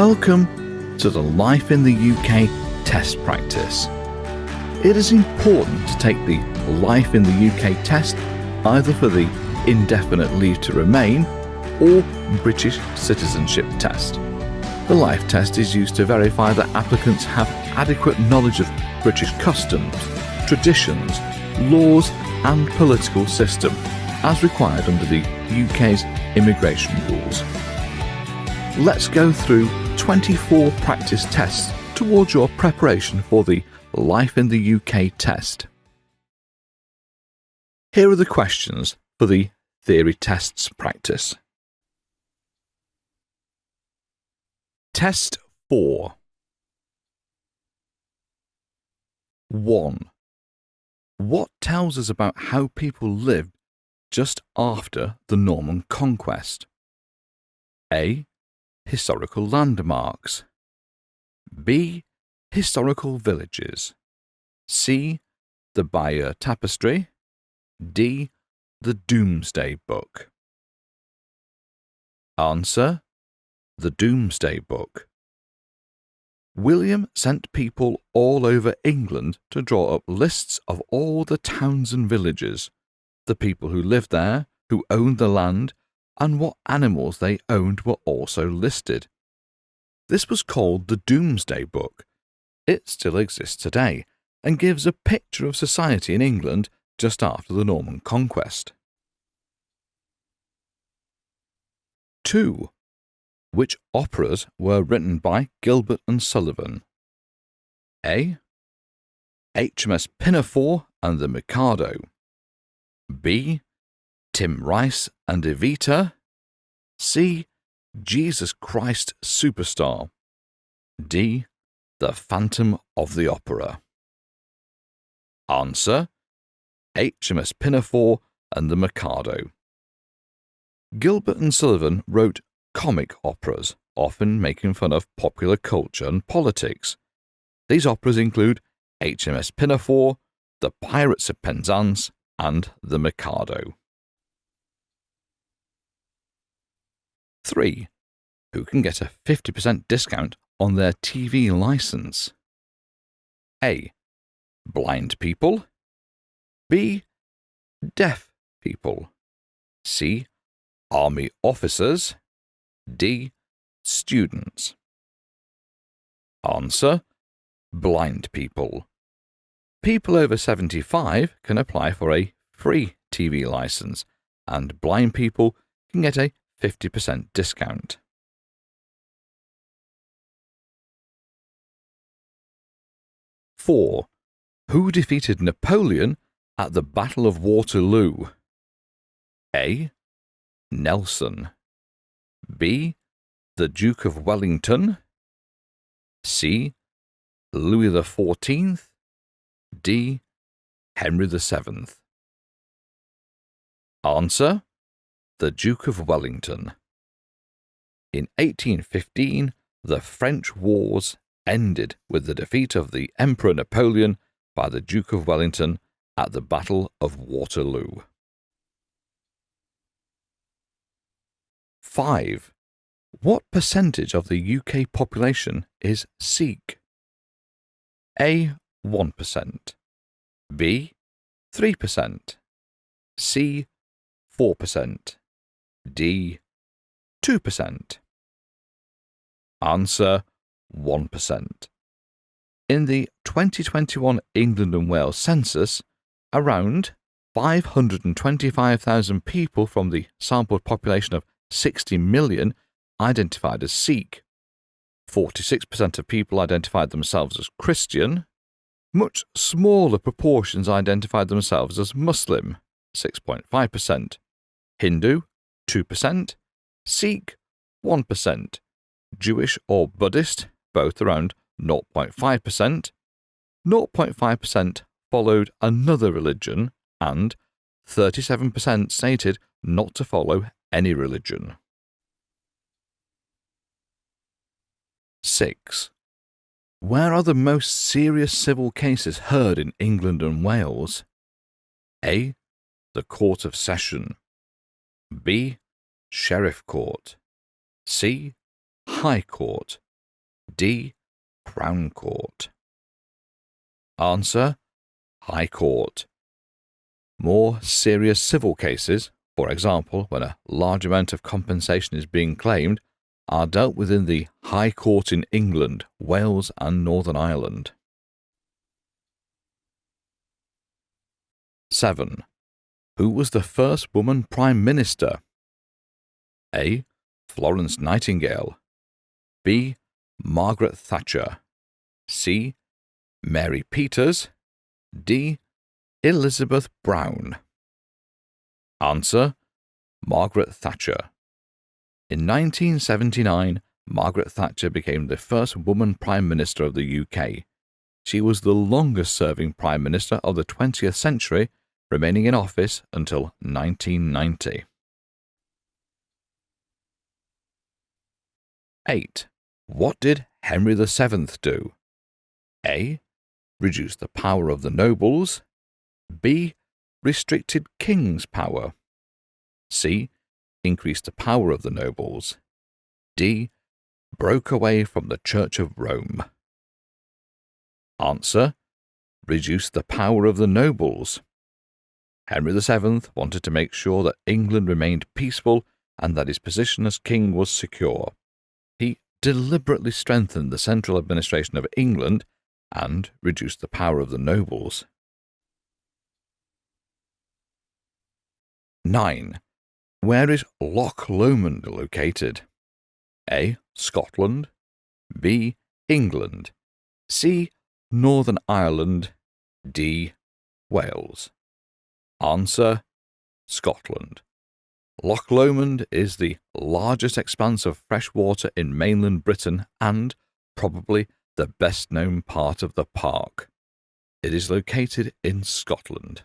Welcome to the Life in the UK test practice. It is important to take the Life in the UK test either for the Indefinite Leave to Remain or British Citizenship test. The Life test is used to verify that applicants have adequate knowledge of British customs, traditions, laws and political system as required under the UK's immigration rules. Let's go through 24 practice tests towards your preparation for the Life in the UK test. Here are the questions for the theory tests practice. Test 4. 1. What tells us about how people lived just after the Norman conquest? A. Historical landmarks. B. Historical villages. C. The Bayeux Tapestry. D. The Domesday Book. Answer: the Domesday Book. William sent people all over England to draw up lists of all the towns and villages, the people who lived there, who owned the land, and what animals they owned were also listed. This was called the Domesday Book. It still exists today and gives a picture of society in England just after the Norman conquest. 2. Which operas were written by Gilbert and Sullivan? A. HMS Pinafore and the Mikado. B. Tim Rice and Evita. C. Jesus Christ Superstar. D. The Phantom of the Opera. Answer: HMS Pinafore and the Mikado. Gilbert and Sullivan wrote comic operas, often making fun of popular culture and politics. These operas include HMS Pinafore, The Pirates of Penzance, and The Mikado. 3. Who can get a 50% discount on their TV licence? A. Blind people. B. Deaf people. C. Army officers. D. Students. Answer: blind people. People over 75 can apply for a free TV licence, and blind people can get a 50% discount. 4. Who defeated Napoleon at the Battle of Waterloo? A. Nelson. B. The Duke of Wellington. C. Louis XIV. D. Henry VII. Answer: the Duke of Wellington. In 1815, the French wars ended with the defeat of the Emperor Napoleon by the Duke of Wellington at the Battle of Waterloo. 5. What percentage of the UK population is Sikh? A. 1%. B. 3%. C. 4%. D. 2%. Answer: 1%. In the 2021 England and Wales census, around 525,000 people from the sampled population of 60 million identified as Sikh. 46% of people identified themselves as Christian. Much smaller proportions identified themselves as Muslim, 6.5%, Hindu, 2%, Sikh, 1%, Jewish or Buddhist, both around 0.5%, 0.5% followed another religion, and 37% stated not to follow any religion. 6. Where are the most serious civil cases heard in England and Wales? A. The Court of Session. B. Sheriff Court. C. High Court. D. Crown Court. Answer: High Court. More serious civil cases, for example, when a large amount of compensation is being claimed, are dealt with in the High Court in England, Wales and Northern Ireland. 7. Who was the first woman Prime Minister? A. Florence Nightingale. B. Margaret Thatcher. C. Mary Peters. D. Elizabeth Brown. Answer: Margaret Thatcher. In 1979, Margaret Thatcher became the first woman Prime Minister of the UK. She was the longest-serving Prime Minister of the 20th century, remaining in office until 1990. 8. What did Henry VII do? A. Reduce the power of the nobles. B. Restricted king's power. C. Increased the power of the nobles. D. Broke away from the Church of Rome. Answer: Reduce the power of the nobles. Henry VII wanted to make sure that England remained peaceful and that his position as king was secure. He deliberately strengthened the central administration of England and reduced the power of the nobles. 9. Where is Loch Lomond located? A. Scotland. B. England. C. Northern Ireland. D. Wales. Answer: Scotland. Loch Lomond is the largest expanse of fresh water in mainland Britain and probably the best-known part of the park. It is located in Scotland.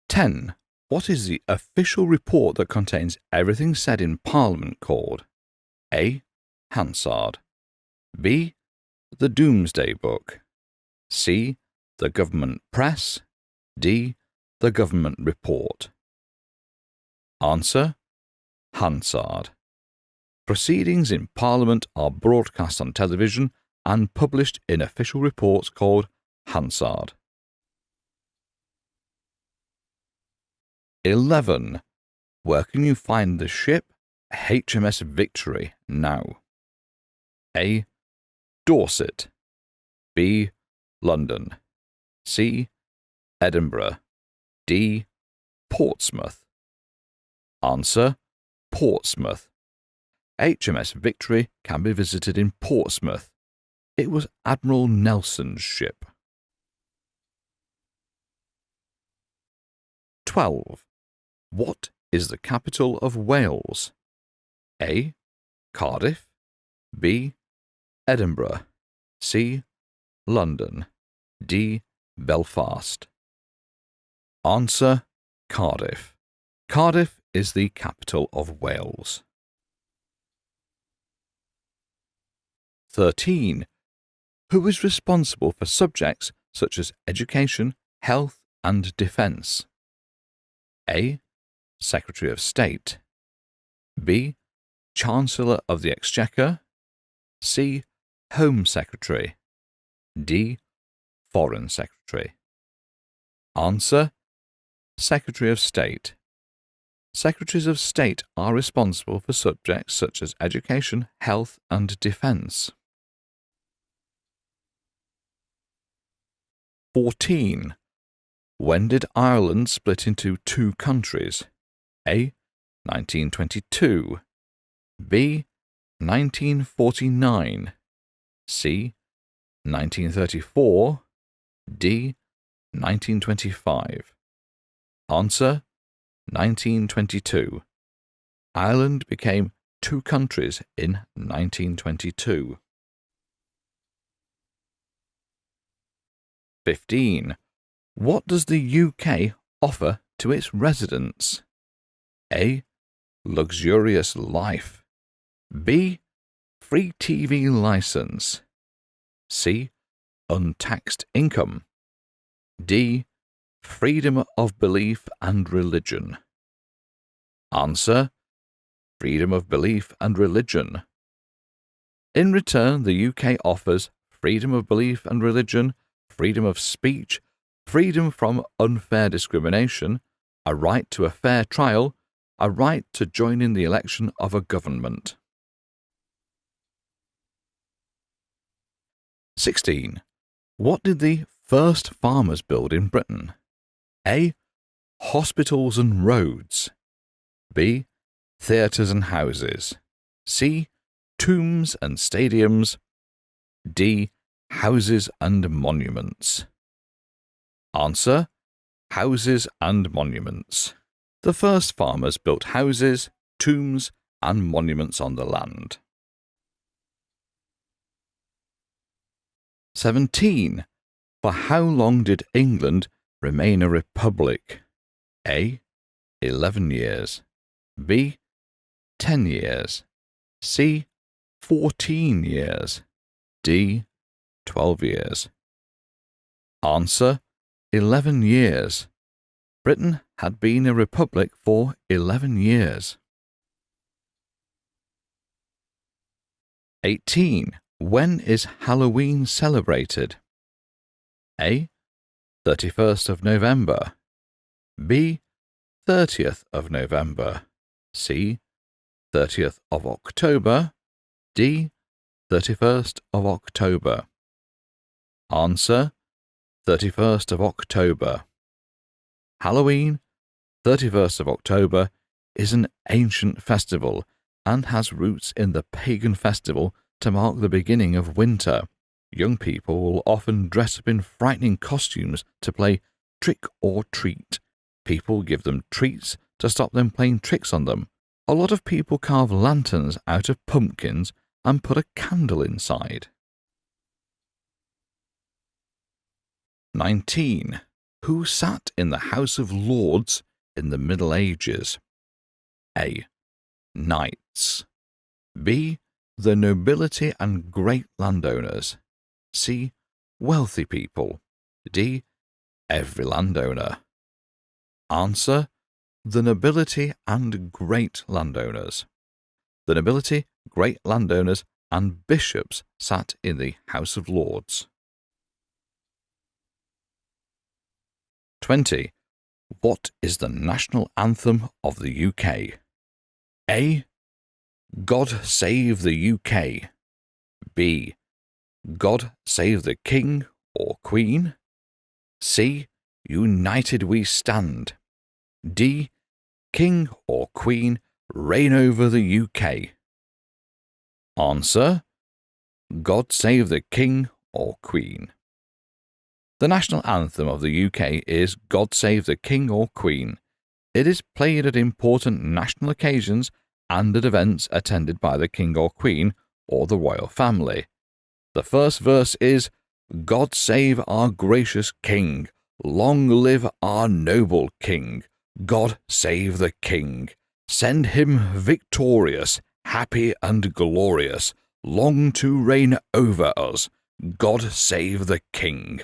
10. What is the official report that contains everything said in Parliament called? A. Hansard. B. The Domesday Book. C. The Government Press. D. The Government Report. Answer: Hansard. Proceedings in Parliament are broadcast on television and published in official reports called Hansard. 11. Where can you find the ship HMS Victory now? A. Dorset. B. London. C. Edinburgh. D. Portsmouth. Answer: Portsmouth. HMS Victory can be visited in Portsmouth. It was Admiral Nelson's ship. 12. What is the capital of Wales? A. Cardiff. B. Edinburgh. C. London. D. Belfast. Answer: Cardiff. Cardiff is the capital of Wales. 13. Who is responsible for subjects such as education, health, and defence? A. Secretary of State. B. Chancellor of the Exchequer. C. Home Secretary. D. Foreign Secretary. Answer: Secretary of State. Secretaries of State are responsible for subjects such as education, health, and defence. 14. When did Ireland split into two countries? A. 1922. B. 1949. C. 1934. D. 1925. Answer: 1922. Ireland became two countries in 1922. 15. What does the UK offer to its residents? A. Luxurious life. B. Free TV licence. C. Untaxed income. D. Freedom of belief and religion. Answer: freedom of belief and religion. In return, the UK offers freedom of belief and religion, freedom of speech, freedom from unfair discrimination, a right to a fair trial, a right to join in the election of a government. 16. What did the first farmers build in Britain? A. Hospitals and roads. B. Theatres and houses. C. Tombs and stadiums. D. Houses and monuments. Answer: houses and monuments. The first farmers built houses, tombs, and monuments on the land. 17. For how long did England remain a republic? A. 11 years. B. 10 years. C. 14 years. D. 12 years. Answer: 11 years. Britain had been a republic for 11 years. 18. When is Halloween celebrated? A. 31st of November. B. 30th of November. C. 30th of October. D. 31st of October. Answer: 31st of October. Halloween, 31st of October, is an ancient festival and has roots in the pagan festival to mark the beginning of winter. Young people will often dress up in frightening costumes to play trick or treat. People give them treats to stop them playing tricks on them. A lot of people carve lanterns out of pumpkins and put a candle inside. 19. Who sat in the House of Lords in the Middle Ages? A. Knights. B. The nobility and great landowners. C. Wealthy people. D. Every landowner. Answer: the nobility and great landowners. The nobility, great landowners, and bishops sat in the House of Lords. 20. What is the national anthem of the UK? A. God Save the UK. B. God Save the King or Queen. C. United We Stand. D. King or Queen reign over the UK. Answer: God Save the King or Queen. The national anthem of the UK is God Save the King or Queen. It is played at important national occasions and at events attended by the King or Queen or the royal family. The first verse is, God save our gracious King, long live our noble King, God save the King, send him victorious, happy and glorious, long to reign over us, God save the King.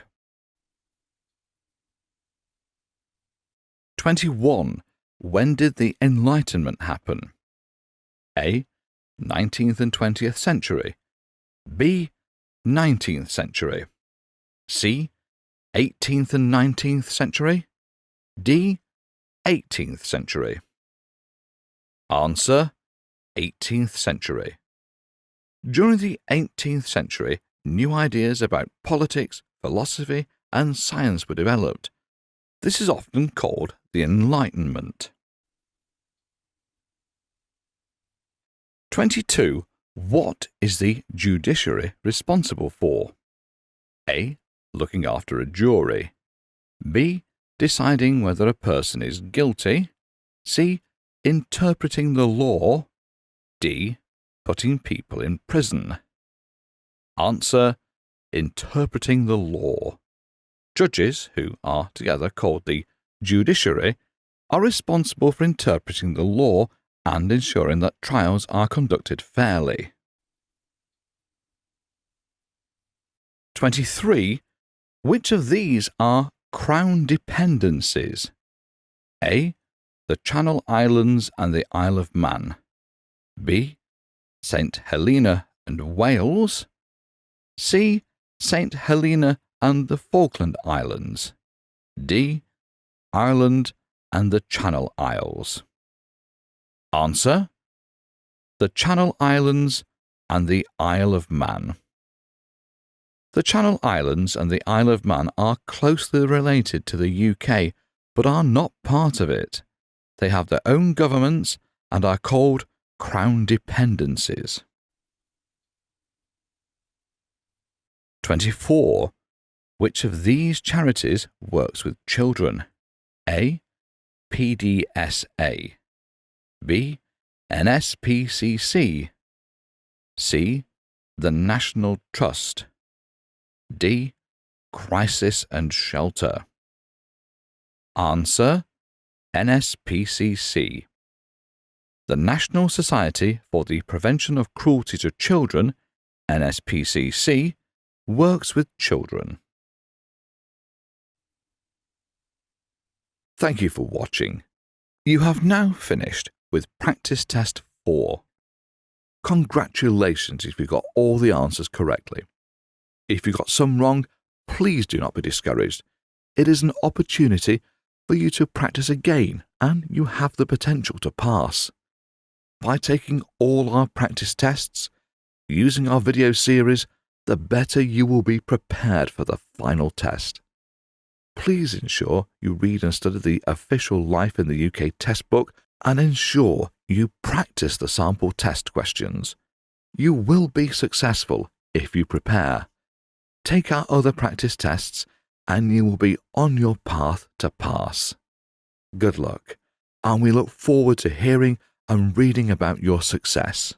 21. When did the Enlightenment happen? A. 19th and 20th century. B. 19th century. C. 18th and 19th century. D. 18th century. Answer: 18th century. During the 18th century, new ideas about politics, philosophy, and science were developed. This is often called the Enlightenment. 22. What is the judiciary responsible for? A. Looking after a jury. B. Deciding whether a person is guilty. C. Interpreting the law. D. Putting people in prison. Answer: interpreting the law. Judges, who are together called the judiciary, are responsible for interpreting the law and ensuring that trials are conducted fairly. 23. Which of these are Crown dependencies? A. The Channel Islands and the Isle of Man. B. St. Helena and Wales. C. St. Helena and the Falkland Islands. D. Ireland and the Channel Isles. Answer: the Channel Islands and the Isle of Man. The Channel Islands and the Isle of Man are closely related to the UK, but are not part of it. They have their own governments and are called Crown dependencies. 24. Which of these charities works with children? A. PDSA. B. NSPCC. C. The National Trust. D. Crisis and Shelter. Answer: NSPCC. The National Society for the Prevention of Cruelty to Children, NSPCC, works with children. Thank you for watching. You have now finished with Practice Test 4. Congratulations if you got all the answers correctly. If you got some wrong, please do not be discouraged. It is an opportunity for you to practice again, and you have the potential to pass. By taking all our practice tests, using our video series, the better you will be prepared for the final test. Please ensure you read and study the official Life in the UK test book and ensure you practice the sample test questions. You will be successful if you prepare. Take our other practice tests and you will be on your path to pass. Good luck, and we look forward to hearing and reading about your success.